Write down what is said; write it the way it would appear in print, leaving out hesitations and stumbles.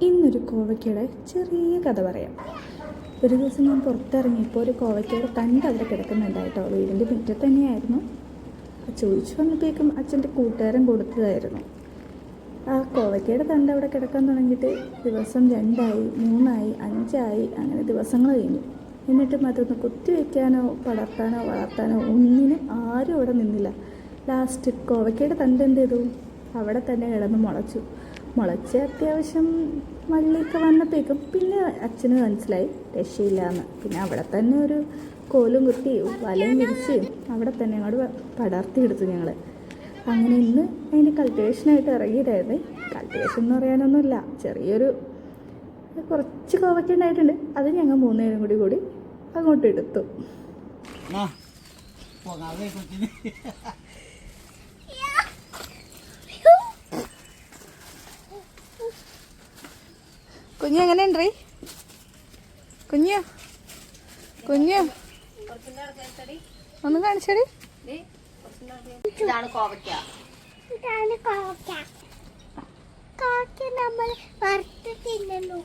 ഇന്നൊരു കോവയ്ക്കയുടെ ചെറിയ കഥ പറയാം. ഒരു ദിവസം ഞാൻ പുറത്തിറങ്ങിയപ്പോൾ ഒരു കോവയ്ക്കയുടെ തണ്ട് അവിടെ കിടക്കുന്നുണ്ടായിട്ടോ. വീടിൻ്റെ മുറ്റത്ത് തന്നെയായിരുന്നു. ചോദിച്ചു വന്നപ്പോഴേക്കും അച്ഛൻ്റെ കൂട്ടുകാരൻ കൊടുത്തതായിരുന്നു. ആ കോവയ്ക്കയുടെ തണ്ട് അവിടെ കിടക്കാൻ തുടങ്ങിയിട്ട് ദിവസം 2ആയി, 3ആയി, 5ആയി, അങ്ങനെ ദിവസങ്ങൾ കഴിഞ്ഞു. എന്നിട്ടും അതൊന്ന് കുത്തിവെക്കാനോ പടർത്താനോ വളർത്താനോ ഒന്നിനും ആരും അവിടെ നിന്നില്ല. ലാസ്റ്റ് കോവയ്ക്കയുടെ തണ്ട് എന്ത് ചെയ്തു? അവിടെ തന്നെ കിടന്ന് മുളച്ച് അത്യാവശ്യം വള്ളിയൊക്കെ വന്നപ്പോഴേക്കും പിന്നെ അച്ഛന് മനസ്സിലായി രക്ഷയില്ലാന്ന്. പിന്നെ അവിടെ തന്നെ ഒരു കോലും കുത്തി വലയും വിരിച്ച് അവിടെ തന്നെ അങ്ങോട്ട് പടർത്തിയെടുത്തു ഞങ്ങൾ. അങ്ങനെ ഇന്ന് അതിൻ്റെ കൾട്ടിവേഷനായിട്ട് ഇറങ്ങിയതായിരുന്നു. കൾട്ടിവേഷൻ എന്ന് പറയാനൊന്നുമില്ല, ചെറിയൊരു കുറച്ച് കോവയ്ക്ക ഉണ്ടായിട്ടുണ്ട്. അത് ഞങ്ങൾ 3 പേരും കൂടി അങ്ങോട്ട് എടുത്തു. കുഞ്ഞു എങ്ങനെയുണ്ട്? കുഞ്ഞു ഒന്ന് കാണിച്ചടി. ഇതാണ് കോവയ്ക്ക. നമ്മൾ വറുത്ത് തിന്നുന്നു.